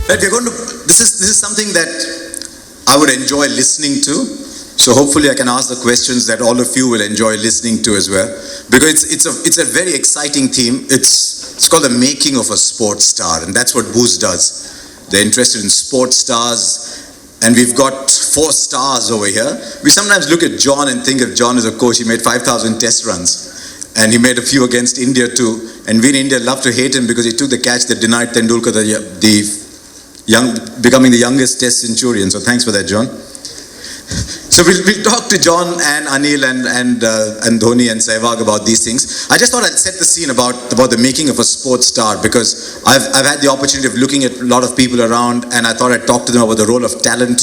Right, we're going to. This is something that I would enjoy listening to. So hopefully I can ask the questions that all of you will enjoy listening to as well, because it's a very exciting theme. It's called the making of a sports star, and that's what Boost does. They're interested in sports stars, and we've got 4 stars over here. We sometimes look at John and think of John as a coach. He made 5,000 test runs, and he made a few against India too. And we in India love to hate him because he took the catch that denied Tendulkar becoming the youngest test centurion. So thanks for that, John. So we'll talk to John and Anil and Dhoni and Sehwag about these things. I just thought I'd set the scene about the making of a sports star, because I've had the opportunity of looking at a lot of people around, and I thought I'd talk to them about the role of talent.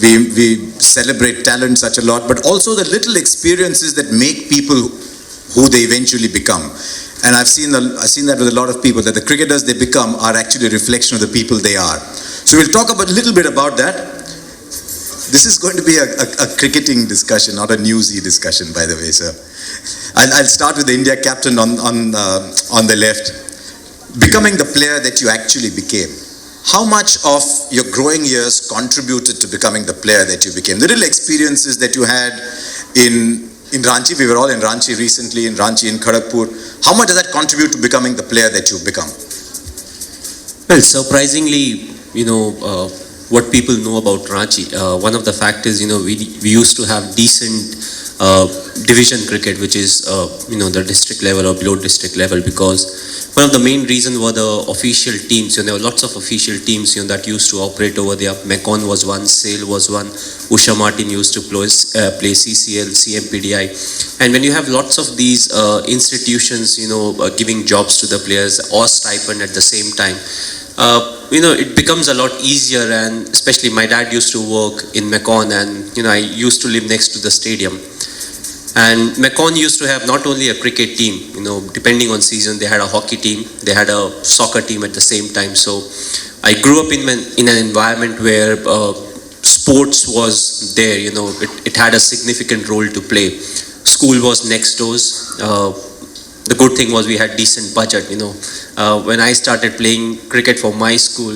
We celebrate talent such a lot, but also the little experiences that make people who they eventually become. And I've seen that with a lot of people, that the cricketers they become are actually a reflection of the people they are. So we'll talk about a little bit about that. This is going to be a cricketing discussion, not a newsy discussion, by the way, sir. I'll start with the India captain on the left. Becoming the player that you actually became. How much of your growing years contributed to becoming the player that you became? The little experiences that you had in Ranchi, we were all in Ranchi recently, in Ranchi, in Kharagpur. How much does that contribute to becoming the player that you've become? Well, surprisingly, what people know about Ranchi, one of the factors, we used to have decent division cricket, which is, the district level or below district level, because one of the main reasons were the official teams. There were lots of official teams, that used to operate over there. Mekon was one, Sale was one, Usha Martin used to play CCL, CMPDI. And when you have lots of these institutions, giving jobs to the players or stipend at the same time, it becomes a lot easier. And especially my dad used to work in Mekon, and I used to live next to the stadium. And Mekon used to have not only a cricket team, depending on season, they had a hockey team, they had a soccer team at the same time. So I grew up in an environment where sports was there. It had a significant role to play. School was next doors. The good thing was we had decent budget. When I started playing cricket for my school,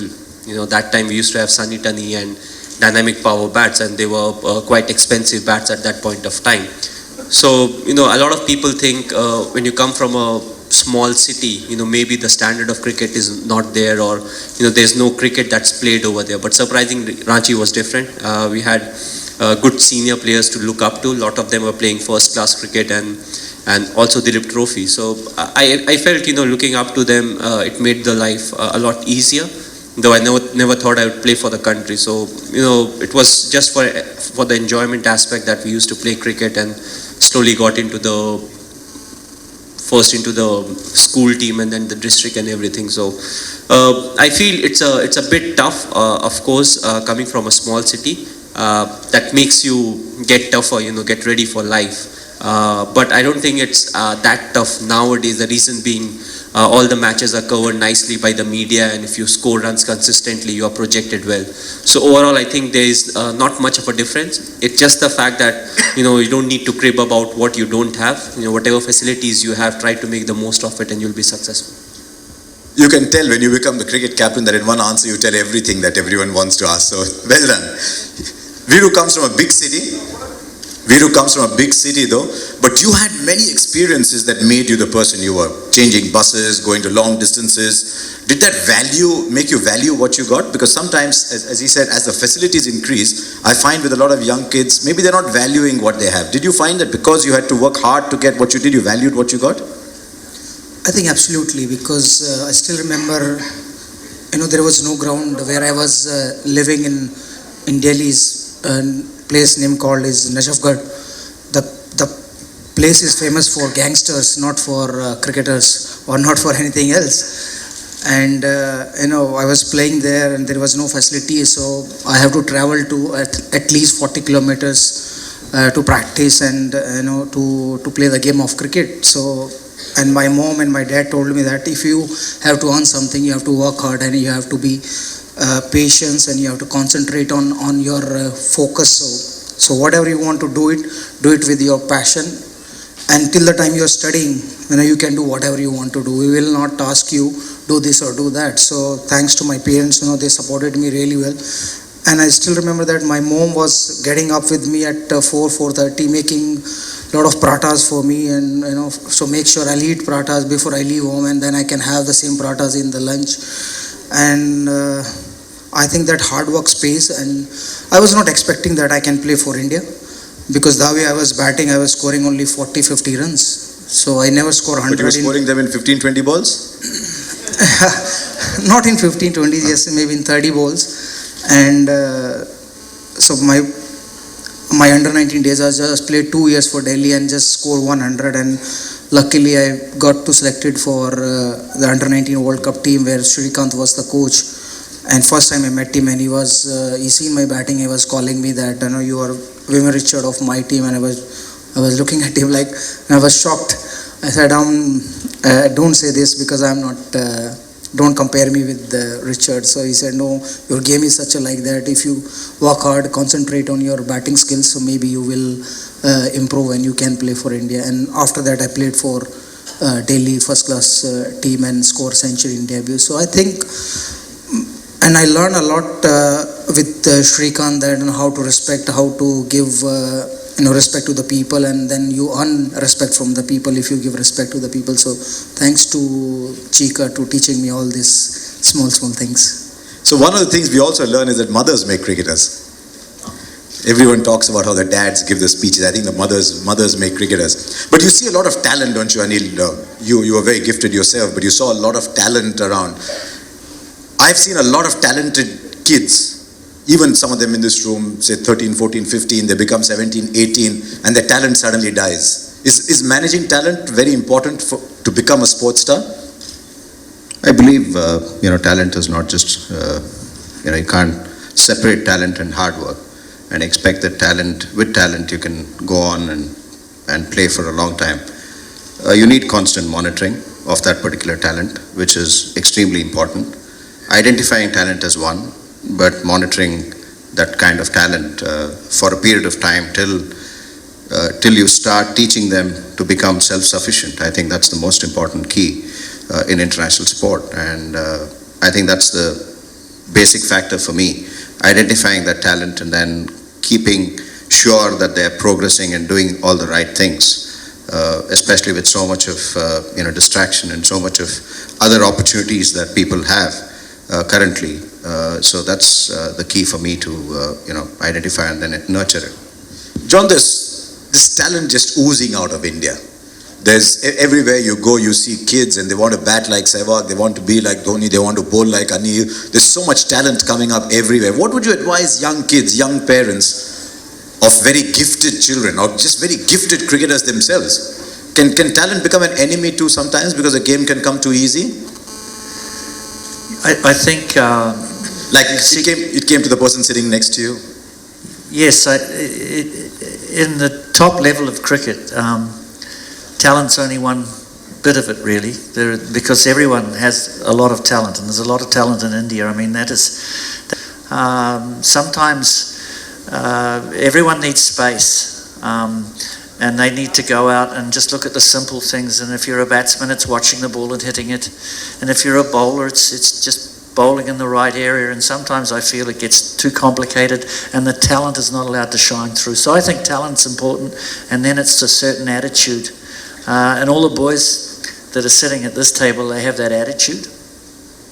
that time we used to have Sunny Tani and dynamic power bats, and they were quite expensive bats at that point of time. So, a lot of people think when you come from a small city, maybe the standard of cricket is not there, or, there's no cricket that's played over there. But surprisingly, Ranchi was different. We had good senior players to look up to. A lot of them were playing first class cricket and also Dilip Trophy. So I felt, looking up to them, it made the life a lot easier, though I never thought I would play for the country. So, it was just for the enjoyment aspect that we used to play cricket, and slowly got into the school team and then the district and everything. So I feel it's a bit tough, of course, coming from a small city. That makes you get tougher, get ready for life. But I don't think it's that tough nowadays. The reason being, all the matches are covered nicely by the media, and if you score runs consistently, you are projected well. So overall, I think there is not much of a difference. It's just the fact that you don't need to crib about what you don't have. Whatever facilities you have, try to make the most of it, and you'll be successful. You can tell when you become the cricket captain that in one answer you tell everything that everyone wants to ask. So well done. Viru comes from a big city. Though, but you had many experiences that made you the person you were. Changing buses, going to long distances. Did that make you value what you got? Because sometimes, as he said, as the facilities increase, I find with a lot of young kids, maybe they're not valuing what they have. Did you find that because you had to work hard to get what you did, you valued what you got? I think absolutely, because I still remember, there was no ground where I was living in Delhi's place name called is Najafgarh. The place is famous for gangsters, not for cricketers or not for anything else. And I was playing there, and there was no facility, so I have to travel to at least 40 kilometers to practice and to play the game of cricket. So, and my mom and my dad told me that if you have to earn something, you have to work hard, and you have to be patience, and you have to concentrate on your focus. So whatever you want to do it with your passion, until the time you're studying, you can do whatever you want to do. We will not ask you do this or do that. So thanks to my parents, they supported me really well. And I still remember that my mom was getting up with me at 4:30, making a lot of pratas for me, and so make sure I'll eat pratas before I leave home, and then I can have the same pratas in the lunch. And I think that hard work pays, and I was not expecting that I can play for India, because the way I was batting, I was scoring only 40-50 runs. So I never score 100. But you were scoring them in 15-20 balls? Not in 15-20, yes, maybe in 30 balls. And so my under-19 days, I just played 2 years for Delhi and just scored 100. And luckily, I got selected for the under-19 World Cup team, where Srikanth was the coach. And first time I met him, and he seen my batting. He was calling me that, you are Wim Richard of my team. And I was looking at him like, I was shocked. I said, don't say this, because I'm not. Don't compare me with Richard. So he said, no, your game is such a like that. If you work hard, concentrate on your batting skills, so maybe you will improve and you can play for India. And after that, I played for Delhi first class team and scored century in debut. So I think, and I learned a lot with Srikanth, that how to respect, how to give respect to the people, and then you earn respect from the people if you give respect to the people. So thanks to Chika to teaching me all these small things. So one of the things we also learn is that mothers make cricketers. Everyone talks about how the dads give the speeches. I think the mothers make cricketers. But you see a lot of talent, don't you, Anil? You are very gifted yourself, but you saw a lot of talent around. I've seen a lot of talented kids, even some of them in this room, say 13, 14, 15, they become 17, 18, and their talent suddenly dies. Is managing talent very important to become a sports star? I believe, talent is not just, you can't separate talent and hard work and expect that with talent you can go on and play for a long time. You need constant monitoring of that particular talent, which is extremely important. Identifying talent as one, but monitoring that kind of talent for a period of time till you start teaching them to become self-sufficient. I think that's the most important key in international sport, and I think that's the basic factor for me, identifying that talent and then keeping sure that they're progressing and doing all the right things, especially with so much of distraction and so much of other opportunities that people have currently. So that's the key for me to identify and then nurture it. John, this talent just oozing out of India. There's everywhere you go, you see kids and they want to bat like Sehwag, they want to be like Dhoni, they want to bowl like Anil. There's so much talent coming up everywhere. What would you advise young kids, young parents of very gifted children or just very gifted cricketers themselves? Can talent become an enemy too sometimes because a game can come too easy? I think like it came to the person sitting next to you? Yes, in the top level of cricket, talent's only one bit of it really, because everyone has a lot of talent, and there's a lot of talent in India. I mean, that is, sometimes everyone needs space, and they need to go out and just look at the simple things. And if you're a batsman, it's watching the ball and hitting it, and if you're a bowler, it's just bowling in the right area. And sometimes I feel it gets too complicated and the talent is not allowed to shine through. So I think talent's important, and then it's a certain attitude. And all the boys that are sitting at this table, they have that attitude.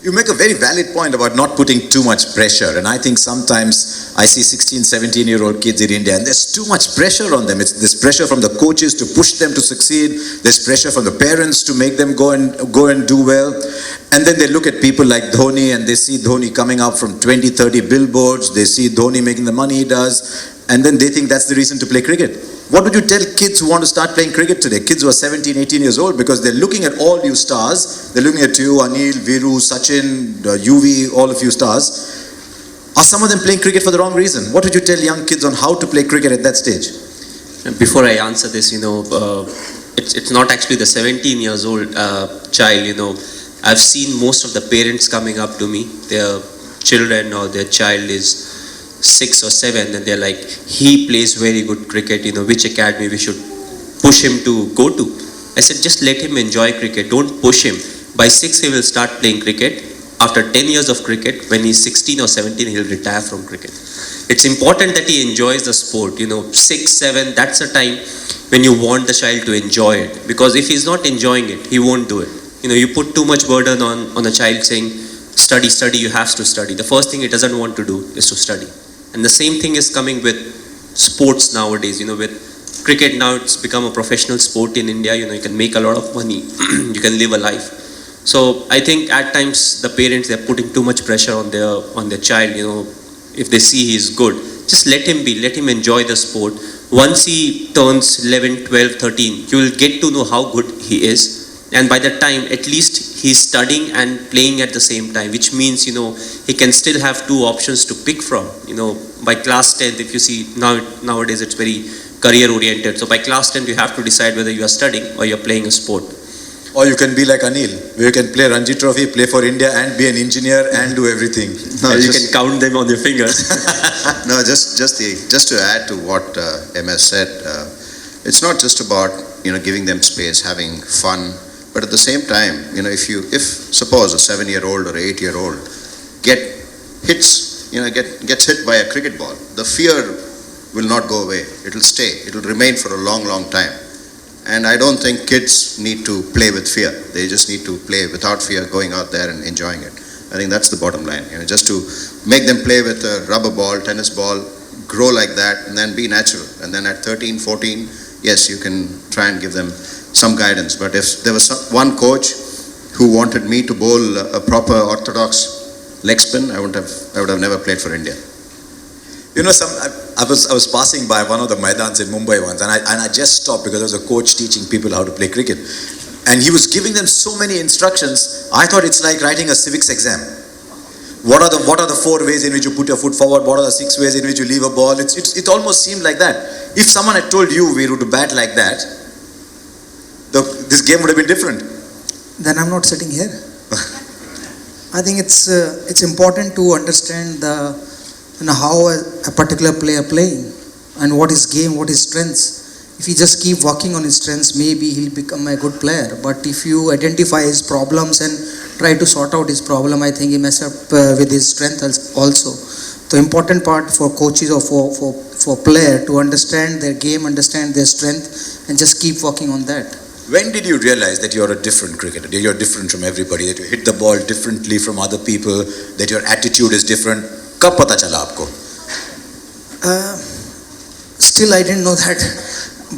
You make a very valid point about not putting too much pressure, and I think sometimes I see 16, 17-year-old kids in India and there's too much pressure on them. There's pressure from the coaches to push them to succeed, there's pressure from the parents to make them go and do well, and then they look at people like Dhoni and they see Dhoni coming up from 20, 30 billboards, they see Dhoni making the money he does, and then they think that's the reason to play cricket. What would you tell kids who want to start playing cricket today? Kids who are 17, 18 years old, because they're looking at all you stars. They're looking at you, Anil, Viru, Sachin, UV, all of you stars. Are some of them playing cricket for the wrong reason? What would you tell young kids on how to play cricket at that stage? Before I answer this, it's not actually the 17 years old child. I've seen most of the parents coming up to me. Their children or their child is 6 or 7, and they're like, he plays very good cricket, which academy we should push him to go to. I said, just let him enjoy cricket. Don't push him. By 6, he will start playing cricket. After 10 years of cricket, when he's 16 or 17, he'll retire from cricket. It's important that he enjoys the sport. 6, 7, that's a time when you want the child to enjoy it. Because if he's not enjoying it, he won't do it. You put too much burden on a child saying, study, study, you have to study. The first thing he doesn't want to do is to study. And the same thing is coming with sports nowadays. With cricket now, it's become a professional sport in India. You can make a lot of money. You can live a life. So I think at times the parents, they're putting too much pressure on their child. If they see he's good, just let him be, let him enjoy the sport. Once he turns 11, 12, 13, you will get to know how good he is. And by that time, at least he's studying and playing at the same time, which means, he can still have 2 options to pick from. By class 10th, if you see nowadays it's very career oriented. So by class 10th, you have to decide whether you are studying or you're playing a sport. Or you can be like Anil, where you can play Ranji Trophy, play for India and be an engineer and do everything. No, you can count them on your fingers. No, just to add to what MS said, it's not just about giving them space, having fun, but at the same time, if suppose a 7-year-old or 8-year-old gets hit by a cricket ball, the fear will not go away. It will stay. It will remain for a long, long time. And I don't think kids need to play with fear. They just need to play without fear, going out there and enjoying it. I think that's the bottom line. Just to make them play with a rubber ball, tennis ball, grow like that, and then be natural. And then at 13, 14, yes, you can try and give them some guidance. But if there was one coach who wanted me to bowl a proper orthodox leg spin, I would have never played for India. I was passing by one of the Maidans in Mumbai once, and I just stopped because there was a coach teaching people how to play cricket, and he was giving them so many instructions. I thought it's like writing a civics exam. What are the 4 ways in which you put your foot forward? What are the 6 ways in which you leave a ball? It almost seemed like that. If someone had told you we would bat like that, this game would have been different. Then I'm not sitting here. I think it's important to understand how a particular player playing and what is game, what is strengths. If he just keep working on his strengths, maybe he'll become a good player. But if you identify his problems and try to sort out his problem, I think he mess up with his strength also. The important part for coaches or for player to understand their game, understand their strength, and just keep working on that. When did you realize that you're a different cricketer, that you're different from everybody, that you hit the ball differently from other people, that your attitude is different? कब पता चला आपको? Still I didn't know that,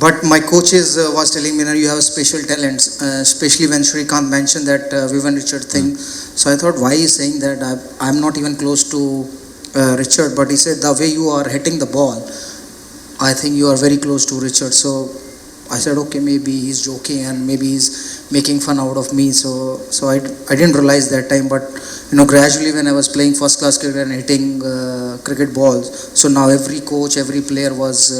but my coaches was telling me, you have special talents, especially when Shrikant mentioned that Vivian Richard thing. So I thought, why he's saying that? I'm not even close to Richard, but he said the way you are hitting the ball, I think you are very close to Richard. So I said, okay, maybe he's joking and maybe he's making fun out of me. So I didn't realize that time, but gradually when I was playing first class cricket and hitting cricket balls, so now every coach, every player was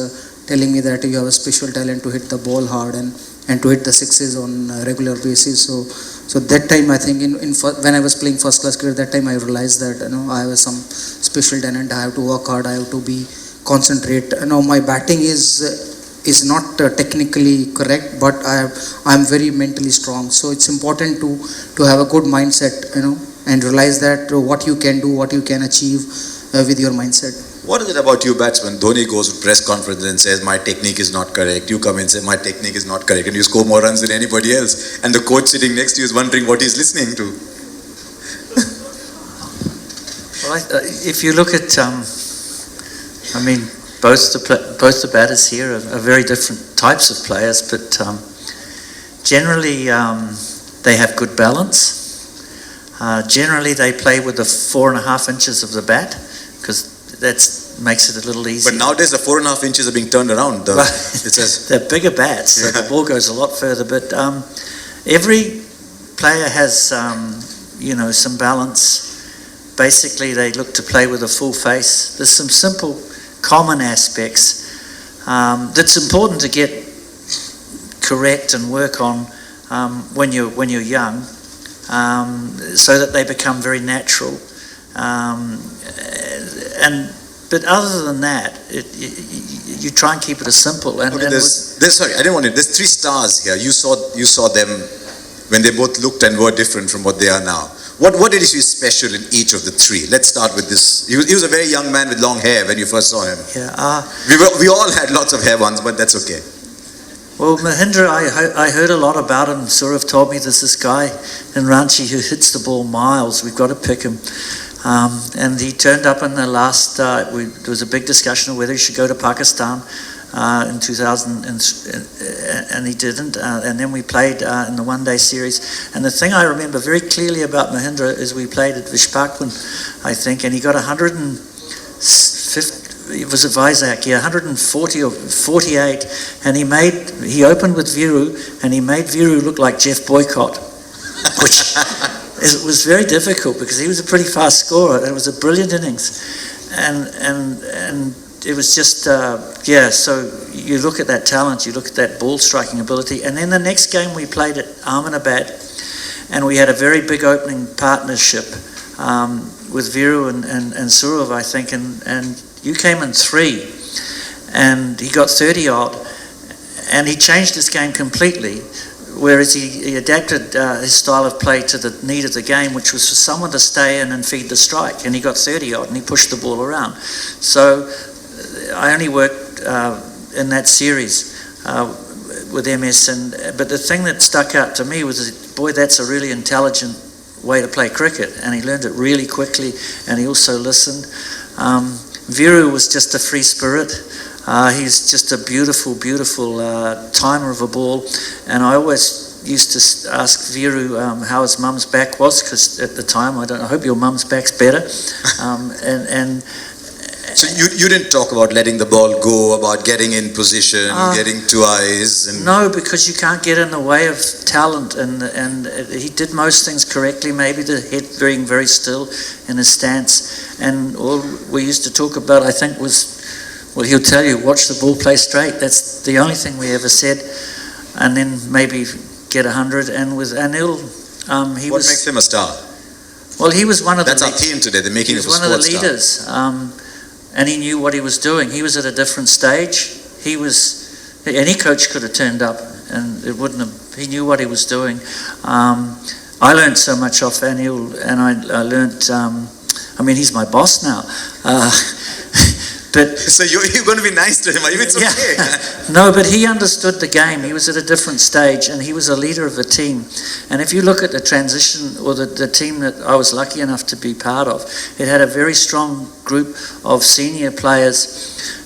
telling me that you have a special talent to hit the ball hard and to hit the sixes on a regular basis. So that time I think when I was playing first class cricket, that time I realized that I have some special talent. I have to work hard. I have to be concentrate. My batting is not technically correct, but I'm very mentally strong. So it's important to have a good mindset, and realize that what you can do, what you can achieve with your mindset. What is it about you batsmen? Dhoni goes to press conference and says, my technique is not correct. You come and say, my technique is not correct. And you score more runs than anybody else. And the coach sitting next to you is wondering what he's listening to. Well, if you look at, both the batters here are very different types of players, but generally they have good balance. Generally they play with the 4.5 inches of the bat, because that makes it a little easier. But nowadays the 4.5 inches are being turned around. They're bigger bats, so the ball goes a lot further. But every player has, some balance. Basically, they look to play with a full face. There's some simple, common aspects that's important to get correct and work on when you're young, so that they become very natural. but other than that, you try and keep it as simple. And, Okay, and sorry, I didn't want to. There's three stars here. You saw them when they both looked and were different from what they are now. What did you see special in each of the three? Let's start with this. He was a very young man with long hair when you first saw him. yeah, We all had lots of hair once, but that's okay. well, Mahindra, I heard a lot about him. Saurav told me there's this guy in Ranchi who hits the ball miles. We've got to pick him. And he turned up in the last, there was a big discussion of whether he should go to Pakistan in 2000, and he didn't. And then we played in the one-day series. And the thing I remember very clearly about Mahindra is we played at Vishpakwin, I think, and he got 150. It was a Vizag, 140 or 48, and he opened with Viru, and he made Viru look like Jeff Boycott, which it was very difficult because he was a pretty fast scorer, and it was a brilliant innings, and it was just So you look at that talent, you look at that ball striking ability, and then the next game we played at Ahmedabad, and we had a very big opening partnership with Viru and Saurav, I think, and you came in 3, and he got 30 odd, and he changed his game completely. Whereas he adapted his style of play to the need of the game, which was for someone to stay in and feed the strike, and he got 30 odd, and he pushed the ball around. So I only worked in that series with MS, but the thing that stuck out to me was, boy, that's a really intelligent way to play cricket, and he learned it really quickly, and he also listened. Viru was just a free spirit. He's just a beautiful, beautiful timer of a ball, and I always used to ask Viru how his mum's back was, because at the time, I hope your mum's back's better. So you didn't talk about letting the ball go, about getting in position, getting 2 eyes, and no, because you can't get in the way of talent, and he did most things correctly. Maybe the head being very still in his stance, and all we used to talk about, I think, was, well, he'll tell you, watch the ball play straight. That's the only thing we ever said, and then maybe get 100. And with Anil, what makes him a star? Well, he was one of That's our theme today, the making of a sports star. He was one of the leaders, and he knew what he was doing. He was at a different stage. Any coach could have turned up, and it wouldn't have. He knew what he was doing. I learned so much off Anil, and I learned. He's my boss now. But so you're going to be nice to him. It's okay. No, but he understood the game. He was at a different stage, and he was a leader of a team. And if you look at the transition, or the team that I was lucky enough to be part of, it had a very strong group of senior players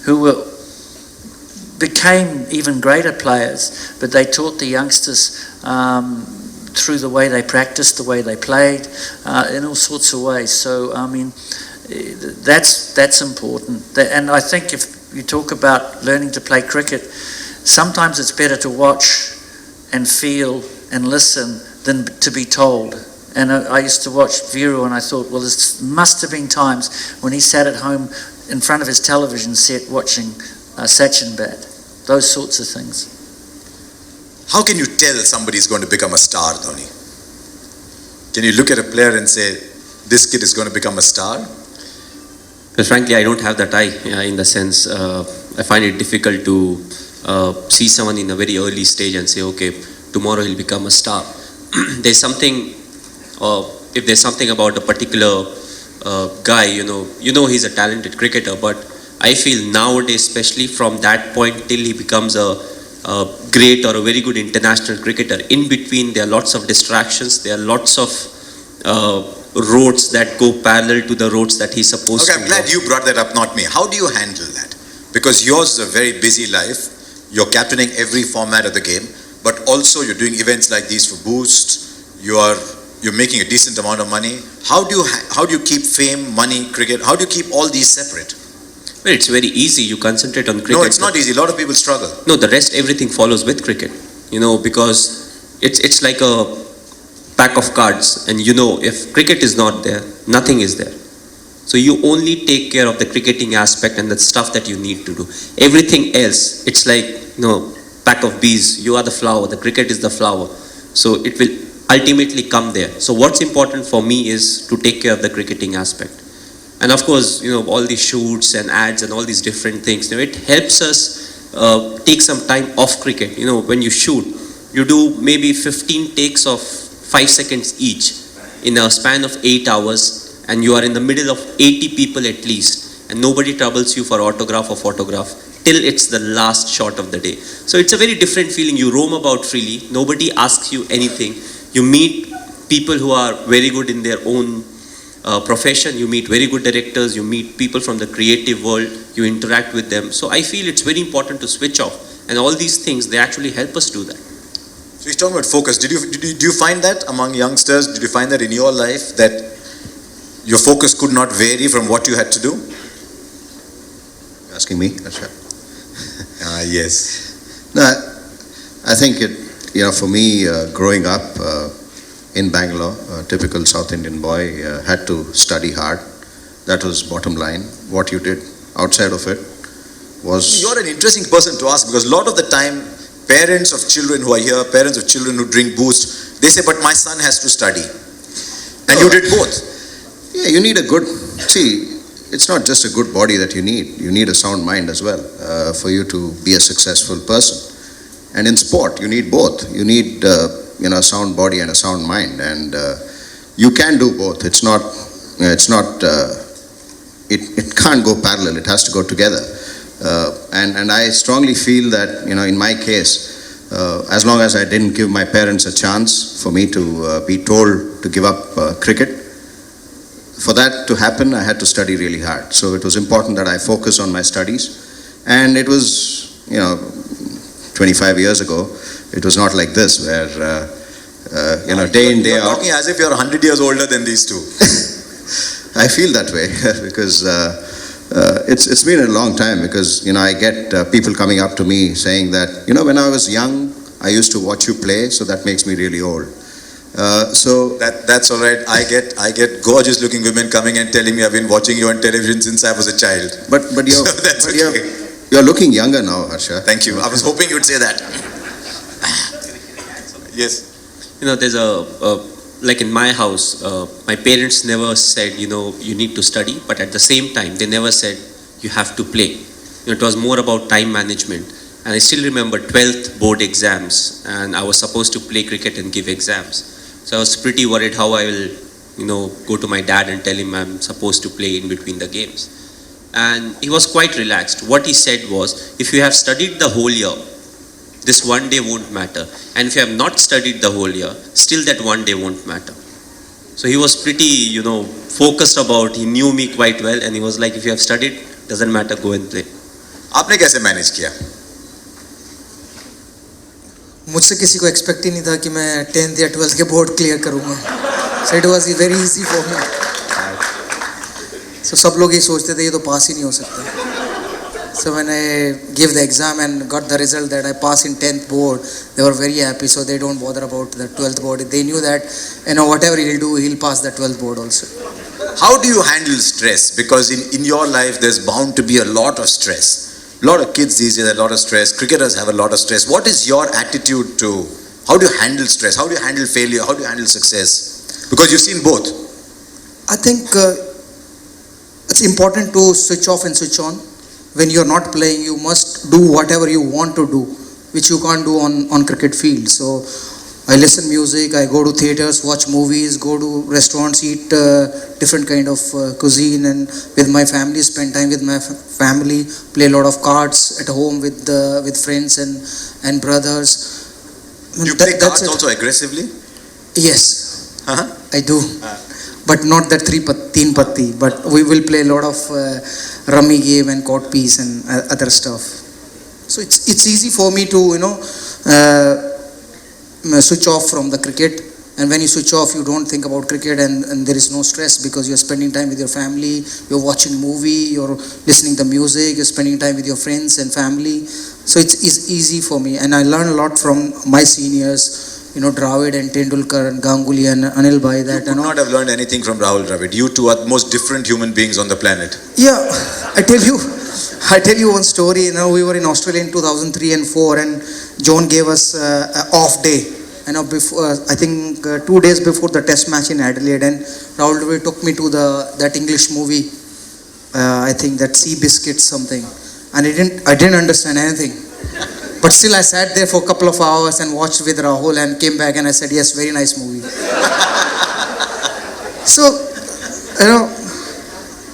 who became even greater players, but they taught the youngsters through the way they practiced, the way they played, in all sorts of ways. So, that's important. And I think if you talk about learning to play cricket, sometimes it's better to watch and feel and listen than to be told. And I used to watch Viru, and I thought, well, there must have been times when he sat at home in front of his television set watching Sachin bat. Those sorts of things. How can you tell somebody's going to become a star, Dhoni? Can you look at a player and say, this kid is going to become a star? But frankly, I don't have that eye, in the sense, I find it difficult to see someone in a very early stage and say, okay, tomorrow he'll become a star. There's something, if there's something about a particular guy, you know he's a talented cricketer, but I feel nowadays, especially from that point till he becomes a great or a very good international cricketer, in between there are lots of distractions, there are lots of roads that go parallel to the roads that he's supposed to. Okay, I'm glad you brought that up, not me. How do you handle that? Because yours is a very busy life. You're captaining every format of the game, but also you're doing events like these for Boost. You're making a decent amount of money. How do you keep fame, money, cricket? How do you keep all these separate? Well, it's very easy. You concentrate on cricket. No, it's not easy. A lot of people struggle. No, the rest, everything follows with cricket. Because it's like a pack of cards, and if cricket is not there, nothing is there. So you only take care of the cricketing aspect and the stuff that you need to do. Everything else, it's like pack of bees. You are the flower. The cricket is the flower. So it will ultimately come there. So what's important for me is to take care of the cricketing aspect. And of course, all these shoots and ads and all these different things, it helps us take some time off cricket. When you shoot, you do maybe 15 takes of 5 seconds each in a span of 8 hours, and you are in the middle of 80 people at least, and nobody troubles you for autograph or photograph till it's the last shot of the day. So it's a very different feeling. You roam about freely, nobody asks you anything. You meet people who are very good in their own profession, you meet very good directors, you meet people from the creative world, you interact with them. So I feel it's very important to switch off, and all these things, they actually help us do that. So he's talking about focus. Do you find that among youngsters? Did you find that in your life that your focus could not vary from what you had to do? Asking me? That's right. Yes. No, I think for me, growing up in Bangalore, a typical South Indian boy had to study hard. That was bottom line. What you did outside of it was... You're an interesting person to ask, because a lot of the time, parents of children who are here, parents of children who drink Boost, they say, but my son has to study. And you did both. Yeah, you need a good... See, it's not just a good body that you need. You need a sound mind as well for you to be a successful person. And in sport, you need both. You need a sound body and a sound mind, and you can do both. It can't go parallel. It has to go together. And I strongly feel that in my case, as long as I didn't give my parents a chance for me to be told to give up cricket, for that to happen, I had to study really hard. So it was important that I focus on my studies. And it was 25 years ago, it was not like this, where day in, day You're out. talking as if you're 100 years older than these two. I feel that way because it's been a long time. Because I get people coming up to me saying that when I was young, I used to watch you play, so that makes me really old. So that's all right. I get gorgeous looking women coming and telling me I've been watching you on television since I was a child. But you're So that's but okay. you're looking younger now, Harsha. Thank you. I was hoping you'd say that. Yes. There's like in my house, my parents never said, you need to study, but at the same time, they never said you have to play. It was more about time management. And I still remember 12th board exams, and I was supposed to play cricket and give exams. So I was pretty worried how I will, go to my dad and tell him I'm supposed to play in between the games. And he was quite relaxed. What he said was, if you have studied the whole year, this one day won't matter. And if you have not studied the whole year, still that one day won't matter. So he was pretty, focused about, he knew me quite well, and he was like, if you have studied, doesn't matter, go and play. आपने कैसे manage किया? मुझसे किसी को expect ही नहीं था कि मैं 10th या 12th के बोर्ड क्लियर करूँगा. So it was very easy for me. So सब लोग ये सोचते थे ये तो पास ही नहीं हो सकता. So when I gave the exam and got the result that I passed in 10th board, they were very happy. So they don't bother about the 12th board. They knew that whatever he'll do, he'll pass the 12th board also. How do you handle stress? Because in your life, there's bound to be a lot of stress. A lot of kids these days have a lot of stress. Cricketers have a lot of stress. What is your attitude to, how do you handle stress? How do you handle failure? How do you handle success? Because you've seen both. I think it's important to switch off and switch on. When you're not playing, you must do whatever you want to do, which you can't do on cricket field. So I listen music, I go to theaters, watch movies, go to restaurants, eat different kind of cuisine, and with my family, spend time with my family, play a lot of cards at home with friends and brothers. You play cards also aggressively? Yes, Uh-huh. I do. But not that teen patti, but we will play a lot of rummy game and court piece and other stuff. So it's easy for me to switch off from the cricket, and when you switch off, you don't think about cricket, and there is no stress because you're spending time with your family, you're watching movie, you're listening to music, you're spending time with your friends and family. So it's easy for me, and I learn a lot from my seniors, Dravid and Tendulkar and Ganguly and Anil Bhai. You could not have learned anything from Rahul Dravid. You two are the most different human beings on the planet. Yeah, I tell you one story. We were in Australia in 2003 and 4, and John gave us an off day. Before I think 2 days before the test match in Adelaide, and Rahul Dravid took me to that English movie I think that sea biscuit something, and I didn't understand anything. But still, I sat there for a couple of hours and watched with Rahul and came back and I said, yes, very nice movie. So,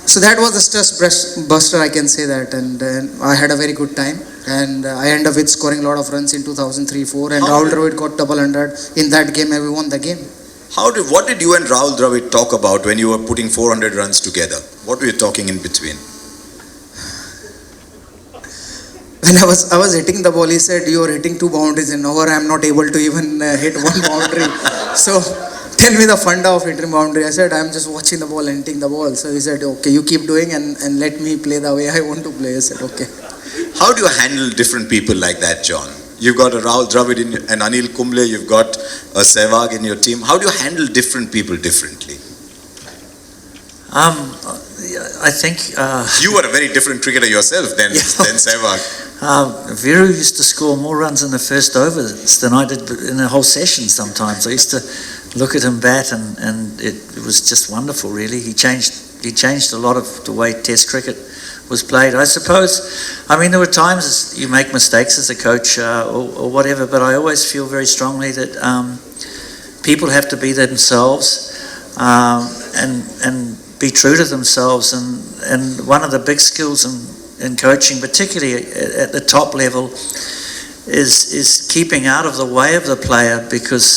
so that was the stress buster, I can say that, and I had a very good time, and I ended up with scoring a lot of runs in 2003-04, and Rahul Dravid got double 100 in that game, and we won the game. What did you and Rahul Dravid talk about when you were putting 400 runs together? What were you talking in between? When I was hitting the ball, he said, "You are hitting 2 boundaries in an over. I am not able to even hit 1 boundary. So tell me the funda of hitting boundary." I said, "I am just watching the ball and hitting the ball." So he said, "Okay, you keep doing and let me play the way I want to play." I said, "Okay." How do you handle different people like that, John? You've got a Rahul Dravid and Anil Kumble, you've got a Sehwag in your team. How do you handle different people differently? I think You were a very different cricketer yourself than Sehwag. Viru used to score more runs in the first overs than I did in a whole session sometimes. I used to look at him bat and it was just wonderful, really. He changed a lot of the way Test cricket was played. I suppose, I mean, there were times you make mistakes as a coach or whatever, but I always feel very strongly that people have to be themselves and be true to themselves. And one of the big skills in coaching, particularly at the top level, is keeping out of the way of the player, because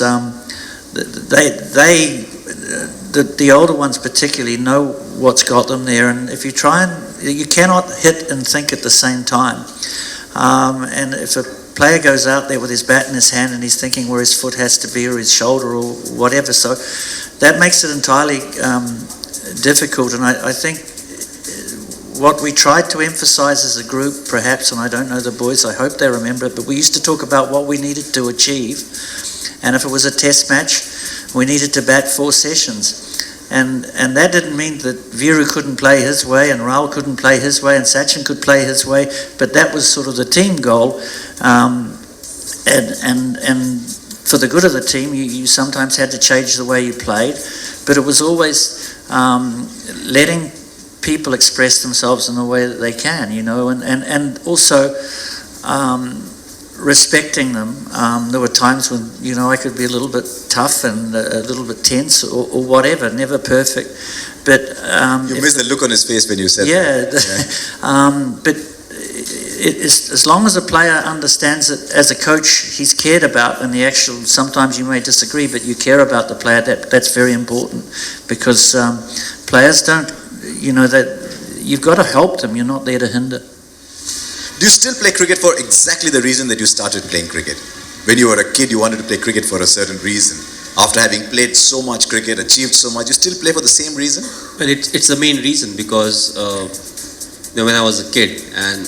the older ones particularly know what's got them there, and if you try and you cannot hit and think at the same time, and if a player goes out there with his bat in his hand and he's thinking where his foot has to be or his shoulder or whatever, so that makes it entirely difficult. And I think what we tried to emphasize as a group, perhaps, and I don't know the boys, I hope they remember it, but we used to talk about what we needed to achieve, and if it was a test match, we needed to bat 4 sessions. And that didn't mean that Viru couldn't play his way and Rahul couldn't play his way and Sachin could play his way, but that was sort of the team goal. And for the good of the team, you sometimes had to change the way you played, but it was always letting people express themselves in the way that they can, and also respecting them. There were times when, I could be a little bit tough and a little bit tense or whatever, never perfect. But You missed the look on his face when you said that. But as long as a player understands that as a coach he's cared about, and sometimes you may disagree, but you care about the player, that's very important, because players don't, that you've got to help them, you're not there to hinder. Do you still play cricket for exactly the reason that you started playing cricket? When you were a kid, you wanted to play cricket for a certain reason. After having played so much cricket, achieved so much, you still play for the same reason? Well, it's the main reason, because when I was a kid and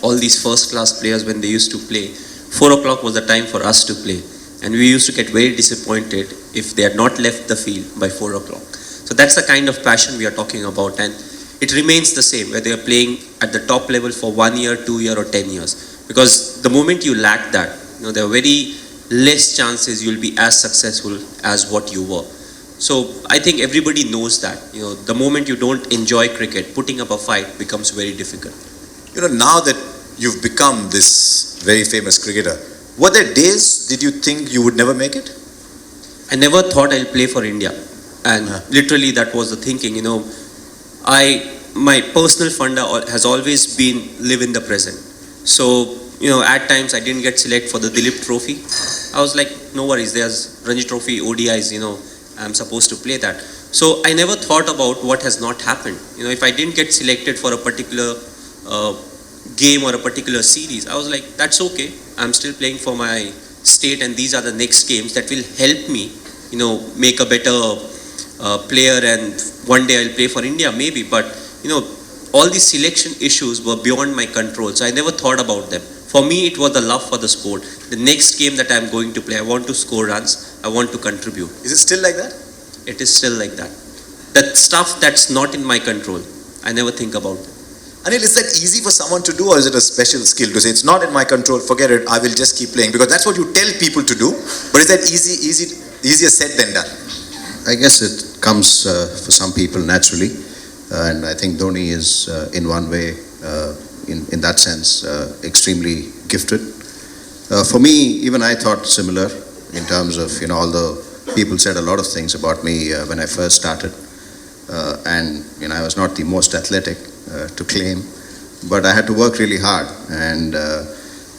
all these first class players, when they used to play, 4 o'clock was the time for us to play, and we used to get very disappointed if they had not left the field by 4 o'clock. So that's the kind of passion we are talking about, and it remains the same whether you're playing at the top level for 1 year, 2 years or 10 years, because the moment you lack that, there are very less chances you'll be as successful as what you were. So I think everybody knows that, the moment you don't enjoy cricket, putting up a fight becomes very difficult. Now that you've become this very famous cricketer, were there days did you think you would never make it? I never thought I'll play for India, and literally that was the thinking. My personal funda has always been live in the present. So at times I didn't get selected for the Dilip Trophy. I was like, no worries, there's Ranji Trophy, ODIs, I'm supposed to play that. So I never thought about what has not happened. If I didn't get selected for a particular game or a particular series, I was like, that's okay. I'm still playing for my state, and these are the next games that will help me, make a better player, and one day I'll play for India maybe. But all these selection issues were beyond my control, so I never thought about them. For me, it was the love for the sport. The next game that I'm going to play, I want to score runs, I want to contribute. Is it still like that? It is still like that. That stuff that's not in my control, I never think about it. Anil, is that easy for someone to do, or is it a special skill to say, it's not in my control, forget it, I will just keep playing? Because that's what you tell people to do, but is that easier said than done? I guess it comes for some people naturally. and I think Dhoni is in one way, in that sense, extremely gifted. For me, even I thought similar in terms of, although people said a lot of things about me when I first started, and I was not the most athletic to claim, but I had to work really hard, and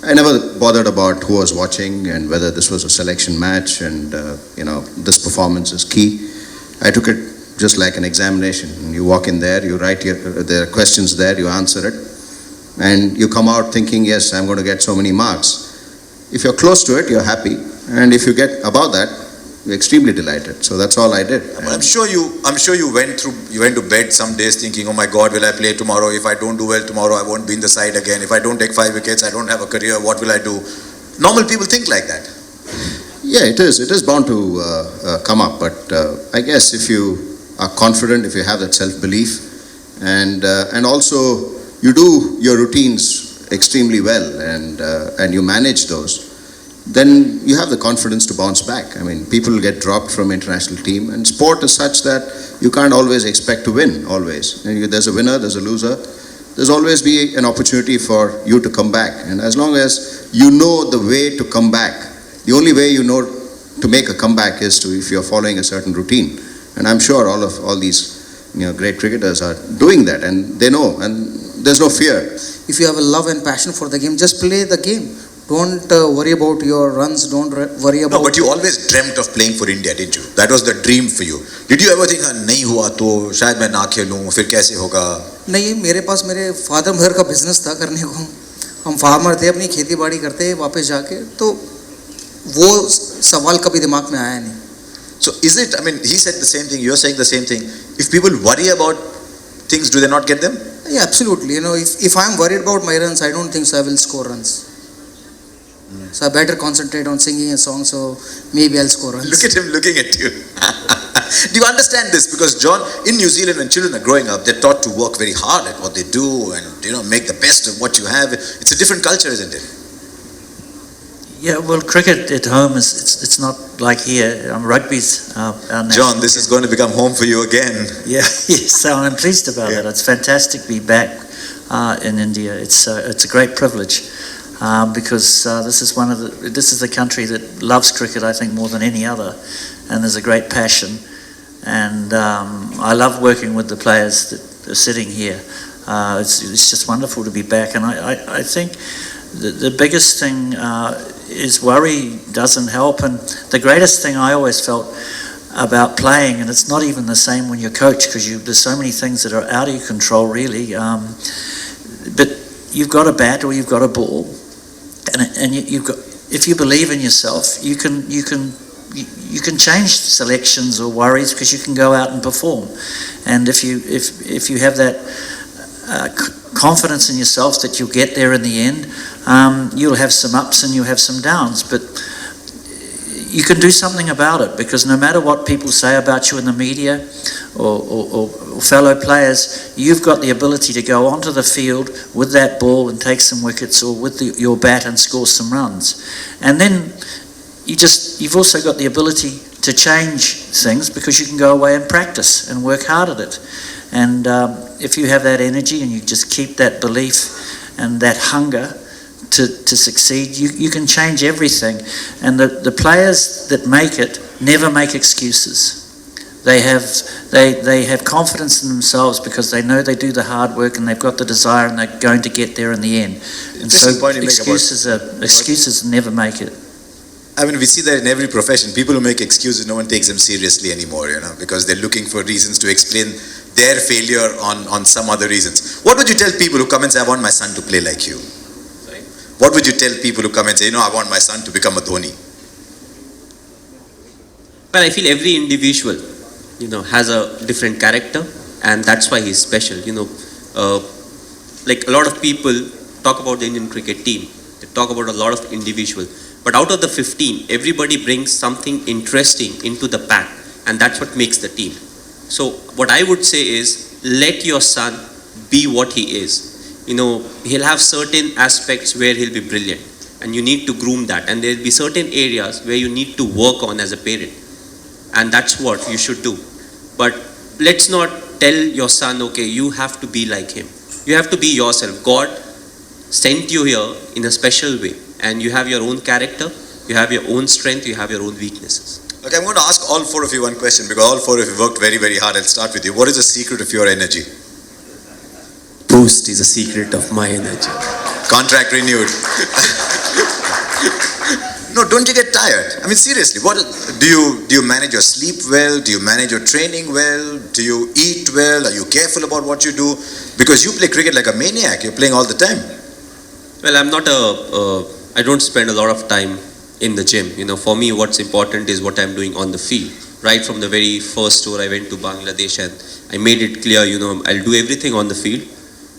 I never bothered about who was watching and whether this was a selection match, and this performance is key. I took it just like an examination. You walk in there, you write there are questions there, you answer it, and you come out thinking, yes, I'm going to get so many marks. If you're close to it, you're happy, and if you get above that, you're extremely delighted. So that's all I did. I'm sure you went to bed some days thinking, oh my God, will I play tomorrow? If I don't do well tomorrow, I won't be in the side again. If I don't take 5 wickets, I don't have a career. What will I do? Normal people think like that. Yeah, it is. It is bound to come up. But I guess if you are confident, if you have that self-belief, and also you do your routines extremely well, and you manage those, then you have the confidence to bounce back. I mean, people get dropped from international team, and sport is such that you can't always expect to win, always. And there's a winner, there's a loser. There's always be an opportunity for you to come back. And as long as you know the way to come back, the only way you know to make a comeback is if you're following a certain routine. And I'm sure all these great cricketers are doing that, and they know, and there's no fear. If you have a love and passion for the game, just play the game. Don't worry about your runs, don't worry about... No, but you always dreamt of playing for India, didn't you? That was the dream for you. Did you ever think, नहीं हुआ तो शायद मैं ना खेलूं, फिर कैसे होगा? नहीं, मेरे पास मेरे फादर मदर का बिजनेस था करने को. हम फार्मर थे, अपनी खेती बाड़ी करते वापस जाके, तो वो सवाल कभी दिमाग में आया नहीं. So is it, I mean, he said the same thing, you're saying the same thing. If people worry about things, do they not get them? Yeah, absolutely. If I'm worried about my runs, I don't think so I will score runs. So I better concentrate on singing a song, so maybe I'll score runs. Look at him looking at you. Do you understand this? Because John, in New Zealand, when children are growing up, they're taught to work very hard at what they do and make the best of what you have. It's a different culture, isn't it? Yeah, well, cricket at home it's not like here. Rugby's our national John, this is going to become home for you again. Yeah, yes, so I'm pleased about it. It's fantastic to be back in India. It's a great privilege. Because this is the country that loves cricket, I think, more than any other, and there's a great passion, and I love working with the players that are sitting here. It's just wonderful to be back, and I think the biggest thing is worry doesn't help, and the greatest thing I always felt about playing, and it's not even the same when you're coach, because there's so many things that are out of your control, really, but you've got a bat or you've got a ball. And you've got, if you believe in yourself, you can change selections or worries because you can go out and perform. And if you have that confidence in yourself that you'll get there in the end, you'll have some ups and you'll have some downs, but you can do something about it, because no matter what people say about you in the media or fellow players, you've got the ability to go onto the field with that ball and take some wickets, or with your bat and score some runs. And then you've also got the ability to change things, because you can go away and practice and work hard at it. And if you have that energy and you just keep that belief and that hunger to succeed, you can change everything. And the players that make it never make excuses. They have confidence in themselves because they know they do the hard work and they've got the desire and they're going to get there in the end. And so excuses never make it. I mean, we see that in every profession. People who make excuses, no one takes them seriously anymore, because they're looking for reasons to explain their failure on some other reasons. What would you tell people who come and say, I want my son to play like you? Sorry? What would you tell people who come and say, I want my son to become a Dhoni? Well, I feel every individual, has a different character, and that's why he's special. Like a lot of people talk about the Indian cricket team. They talk about a lot of individuals. But out of the 15, everybody brings something interesting into the pack, and that's what makes the team. So what I would say is, let your son be what he is. He'll have certain aspects where he'll be brilliant, and you need to groom that. And there'll be certain areas where you need to work on as a parent, and that's what you should do. But let's not tell your son, okay, you have to be like him. You have to be yourself. God sent you here in a special way, and you have your own character, you have your own strength, you have your own weaknesses. Okay, I'm going to ask all four of you one question because all four of you worked very, very hard. I'll start with you. What is the secret of your energy? Boost is a secret of my energy. Contract renewed. No, don't you get tired? I mean, seriously, what do you manage your sleep well? Do you manage your training well? Do you eat well? Are you careful about what you do? Because you play cricket like a maniac. You're playing all the time. Well, I'm not I don't spend a lot of time in the gym. For me, what's important is what I'm doing on the field. Right from the very first tour, I went to Bangladesh and I made it clear, I'll do everything on the field.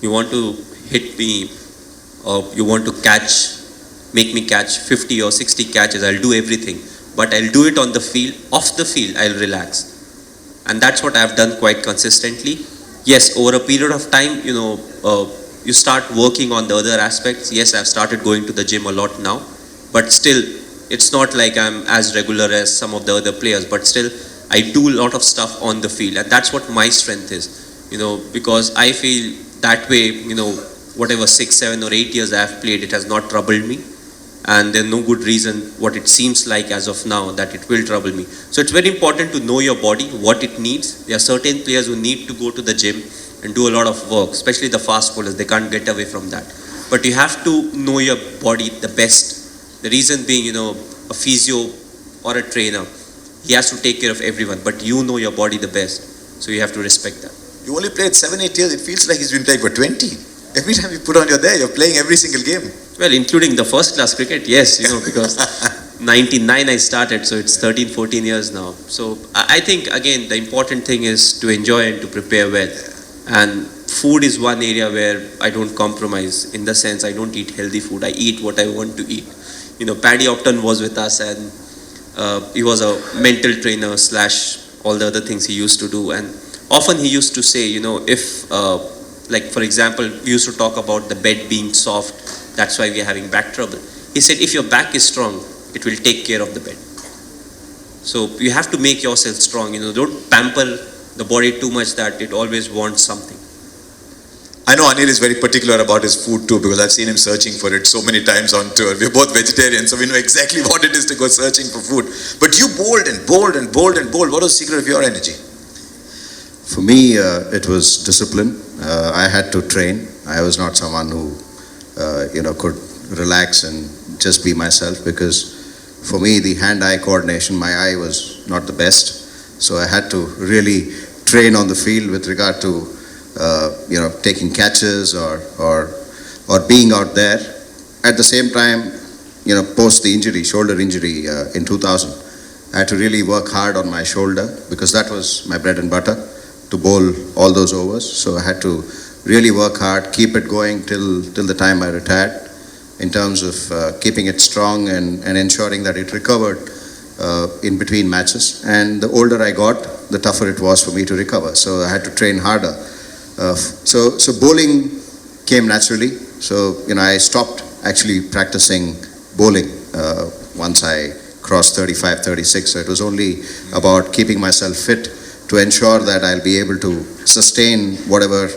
You want to hit me or you want to make me catch 50 or 60 catches, I'll do everything. But I'll do it on the field. Off the field, I'll relax. And that's what I've done quite consistently. Yes, over a period of time, you start working on the other aspects. Yes, I've started going to the gym a lot now. But still, it's not like I'm as regular as some of the other players. But still, I do a lot of stuff on the field. And that's what my strength is. Because I feel that way, whatever 6, 7 or 8 years I've played, it has not troubled me. And there's no good reason what it seems like as of now that it will trouble me. So it's very important to know your body, what it needs. There are certain players who need to go to the gym and do a lot of work, especially the fast bowlers. They can't get away from that. But you have to know your body the best. The reason being, a physio or a trainer, he has to take care of everyone, but you know your body the best. So you have to respect that. You only played 7, 8 years. It feels like he's been playing for 20. Every time you put on, you're there. You're playing every single game. Well, including the first class cricket, yes, because 99 I started, so it's 13, 14 years now. So I think, again, the important thing is to enjoy and to prepare well. And food is one area where I don't compromise, in the sense I don't eat healthy food. I eat what I want to eat. Paddy Upton was with us, and he was a mental trainer / all the other things he used to do. And often he used to say, if, like for example, we used to talk about the bed being soft, that's why we're having back trouble. He said, if your back is strong, it will take care of the bed. So you have to make yourself strong. Don't pamper the body too much that it always wants something. I know Anil is very particular about his food too, because I've seen him searching for it so many times on tour. We're both vegetarians, so we know exactly what it is to go searching for food. But you bowled and bowled and bowled and bowled. What was the secret of your energy? For me, it was discipline. I had to train. I was not someone who, could relax and just be myself, because for me, the hand-eye coordination, my eye was not the best. So I had to really train on the field with regard to, taking catches or being out there. At the same time, post the injury, shoulder injury in 2000, I had to really work hard on my shoulder, because that was my bread and butter, to bowl all those overs. So I had to really work hard, keep it going till the time I retired, in terms of keeping it strong and ensuring that it recovered in between matches. And the older I got, the tougher it was for me to recover. So I had to train harder. So bowling came naturally. So, I stopped actually practicing bowling once I crossed 35, 36. So it was only about keeping myself fit to ensure that I'll be able to sustain whatever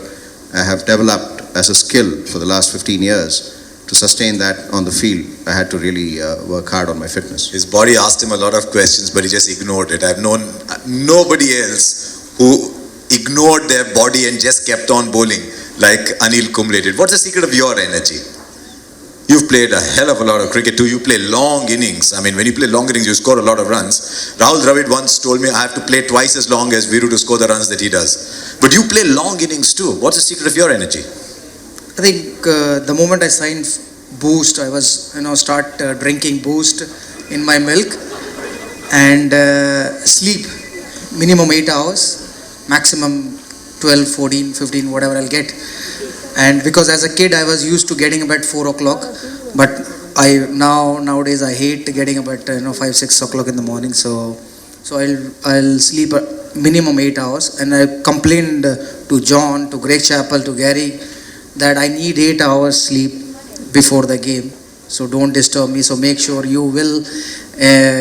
I have developed as a skill for the last 15 years. To sustain that on the field, I had to really work hard on my fitness. His body asked him a lot of questions, but he just ignored it. I've known nobody else who ignored their body and just kept on bowling like Anil Kumble did. What's the secret of your energy? You've played a hell of a lot of cricket too. You play long innings. I mean, when you play long innings, you score a lot of runs. Rahul Dravid once told me I have to play twice as long as Viru to score the runs that he does. But you play long innings too. What's the secret of your energy? I think the moment I signed Boost, I was, start drinking Boost in my milk, and sleep minimum 8 hours, maximum 12, 14, 15, whatever I'll get. And because as a kid I was used to getting up at 4 o'clock, but nowadays I hate getting up at 5, 6 o'clock in the morning. So I'll sleep minimum 8 hours, and I complained to John, to Greg Chappell, to Gary, that I need 8 hours sleep before the game. So don't disturb me. So make sure you will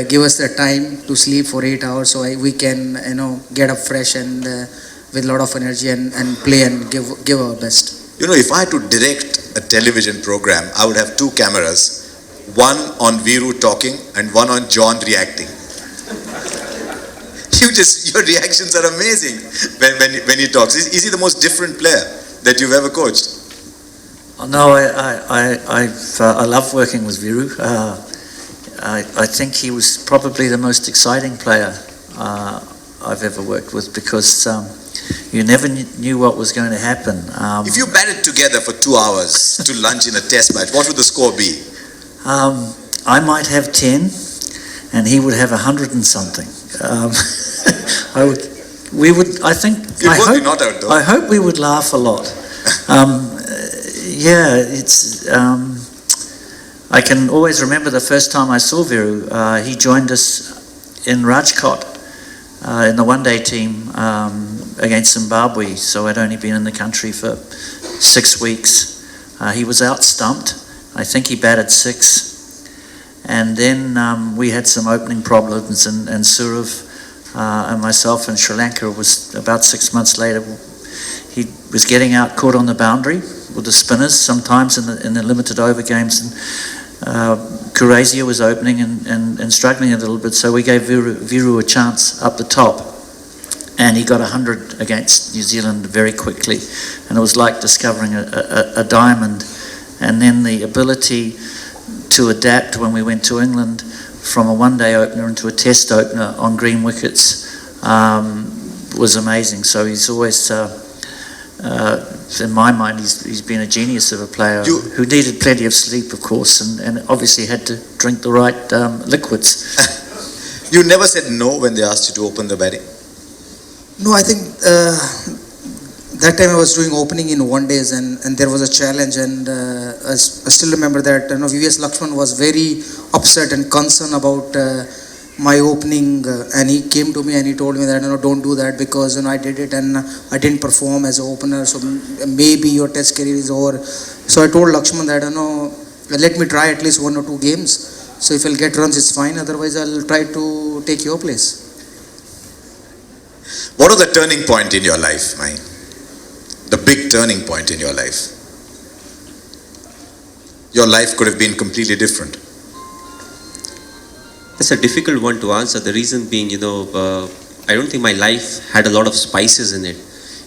give us the time to sleep for 8 hours, so we can get up fresh and with a lot of energy and play and give our best. You know, if I had to direct a television program, I would have two cameras, one on Viru talking and one on John reacting. Your reactions are amazing when he talks. Is he the most different player that you've ever coached? No, I love working with Viru. I think he was probably the most exciting player I've ever worked with, because you never knew what was going to happen. If you batted together for 2 hours to lunch in a test match, what would the score be? I might have 10 and he would have 100 and something. I hope we would laugh a lot. I can always remember the first time I saw Viru. He joined us in Rajkot in the one-day team against Zimbabwe, so I'd only been in the country for 6 weeks. He was out-stumped. I think he batted 6. And then we had some opening problems, and Surav and myself in Sri Lanka, was about 6 months later, he was getting out caught on the boundary with the spinners sometimes in the limited over games, and Kurazia was opening and struggling a little bit, so we gave Viru a chance up the top, and he got 100 against New Zealand very quickly, and it was like discovering a diamond. And then the ability to adapt when we went to England from a one-day opener into a test opener on green wickets was amazing. So he's always, in my mind, he's been a genius of a player who needed plenty of sleep, of course, and obviously had to drink the right liquids. You never said no when they asked you to open the batting? No, I think that time I was doing opening in one days, and there was a challenge, and I still remember that VVS Lakshman was very upset and concerned about my opening, and he came to me and he told me that don't do that, because I did it and I didn't perform as an opener, so maybe your test career is over. So I told Lakshman that let me try at least 1 or 2 games, so if I'll get runs it's fine, otherwise I'll try to take your place. What was the turning point in your life, Mai? The big turning point in your life? Your life could have been completely different. That's a difficult one to answer. The reason being, I don't think my life had a lot of spices in it.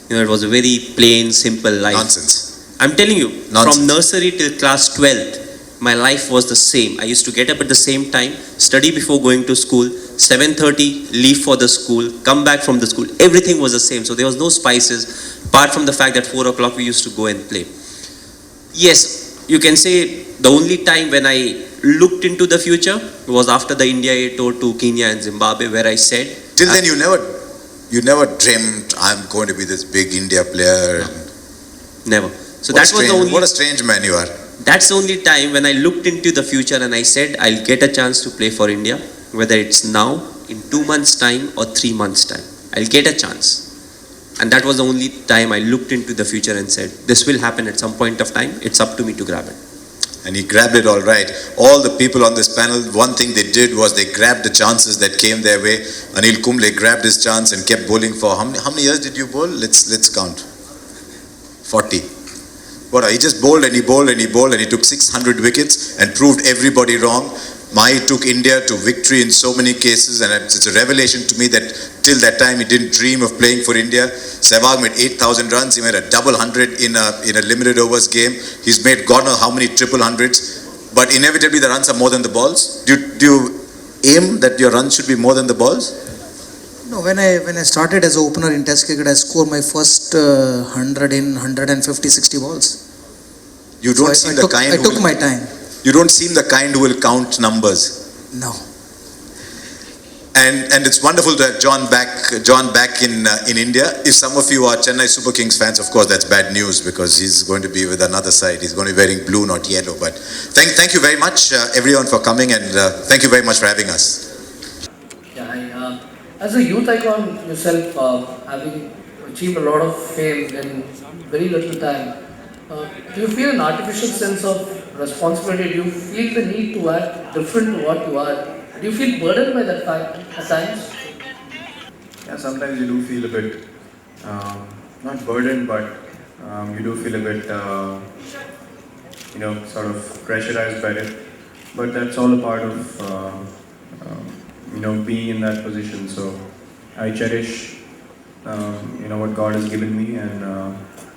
It was a very plain, simple life. Nonsense. I'm telling you, Nonsense. From nursery till class 12th, my life was the same. I used to get up at the same time, study before going to school, 7:30, leave for the school, come back from the school. Everything was the same. So there was no spices, apart from the fact that 4 o'clock we used to go and play. Yes, you can say the only time when I looked into the future was after the India A tour to Kenya and Zimbabwe, where I said... Till then you never dreamt I'm going to be this big India player. Never. So that was the only... What a strange man you are. That's the only time when I looked into the future and I said I'll get a chance to play for India, whether it's now, in 2 months' time or 3 months' time. I'll get a chance. And that was the only time I looked into the future and said, this will happen at some point of time. It's up to me to grab it. And he grabbed it all right. All the people on this panel, one thing they did was they grabbed the chances that came their way. Anil Kumble grabbed his chance and kept bowling for how many years did you bowl? Let's count. 40. But he just bowled and he bowled and he bowled and he took 600 wickets and proved everybody wrong. Mai took India to victory in so many cases, and it's a revelation to me that till that time he didn't dream of playing for India. Sehwag made 8,000 runs. He made a double 100 in a limited overs game. He's made God knows how many triple hundreds. But inevitably the runs are more than the balls. Do you aim that your runs should be more than the balls? No, when I started as an opener in Test cricket, I scored my first 100 in 150, 60 balls. You don't seem the kind. I took my time. You don't seem the kind who will count numbers. No. And it's wonderful to have John back in India. If some of you are Chennai Super Kings fans, of course that's bad news, because he's going to be with another side. He's going to be wearing blue, not yellow. But thank you very much, everyone, for coming, and thank you very much for having us. Yeah, as a youth icon yourself, having achieved a lot of fame in very little time, do you feel an artificial sense of responsibility? Do you feel the need to act different to what you are? Do you feel burdened by that fact at times? Yeah, sometimes you do feel a bit not burdened, but you do feel a bit, sort of pressurized by it. But that's all a part of, being in that position. So I cherish, what God has given me, and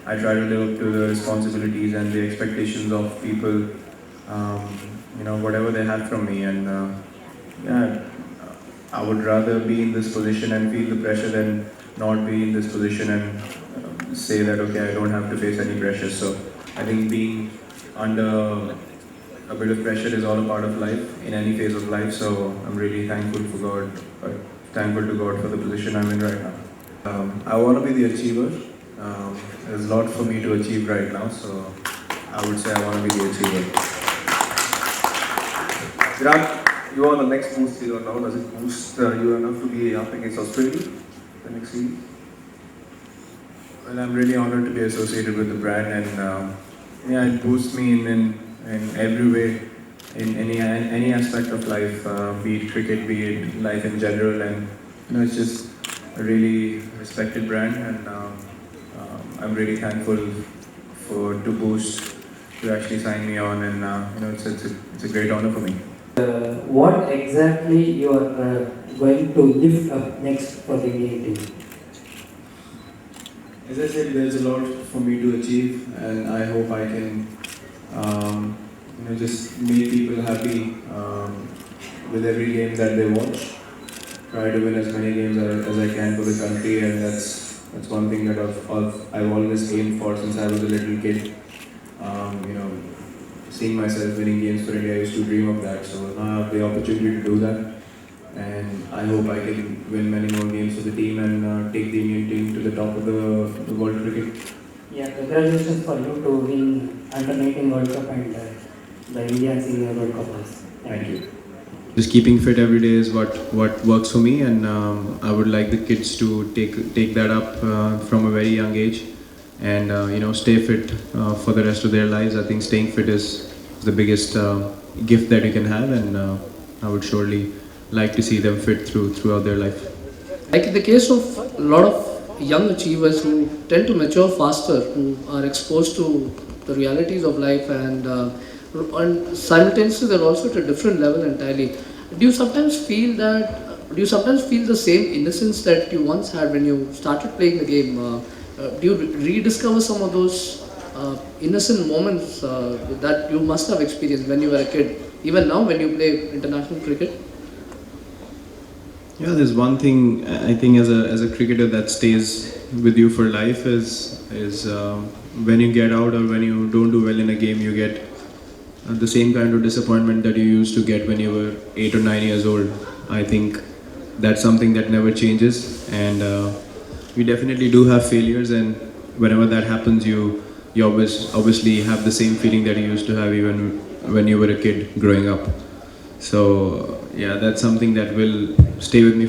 I try to live up to the responsibilities and the expectations of people, whatever they have from me. And yeah, I would rather be in this position and feel the pressure than not be in this position and say that, okay, I don't have to face any pressure. So I think being under a bit of pressure is all a part of life, in any phase of life. So I'm really thankful for God, thankful to God for the position I'm in right now. I want to be the achiever. There's a lot for me to achieve right now, so I would say I want to be the achiever. Virat, you are the next boost here now. Does it boost you enough to be up against Australia the next series? Well, I'm really honored to be associated with the brand, and it boosts me in every way, in any aspect of life, be it cricket, be it life in general, and it's just a really respected brand, and I'm really thankful to Boost to actually sign me on, and it's a great honor for me. What exactly you are going to lift up next for the Indian team? As I said, there's a lot for me to achieve, and I hope I can, just make people happy with every game that they watch. Try to win as many games as I can for the country, and that's one thing that I've always aimed for since I was a little kid. Seeing myself winning games for India, I used to dream of that. So now I have the opportunity to do that, and I hope I can win many more games for the team and take the Indian team to the top of the world cricket. Yeah, congratulations for you to win Under-19 World Cup and the India Senior World Cup. Thank you. Just keeping fit every day is what works for me, and I would like the kids to take that up from a very young age, and stay fit for the rest of their lives. I think staying fit is the biggest gift that you can have, and I would surely like to see them fit throughout their life. Like in the case of a lot of young achievers who tend to mature faster, who are exposed to the realities of life, and simultaneously they're also at a different level entirely. Do you sometimes feel the same innocence that you once had when you started playing the game? Do you rediscover some of those innocent moments that you must have experienced when you were a kid, even now when you play international cricket? Yeah, there's one thing I think as a cricketer that stays with you for life is when you get out or when you don't do well in a game, you get the same kind of disappointment that you used to get when you were 8 or 9 years old. I think that's something that never changes, and we definitely do have failures, and whenever that happens, you obviously have the same feeling that you used to have even when you were a kid growing up. So yeah, that's something that will stay with me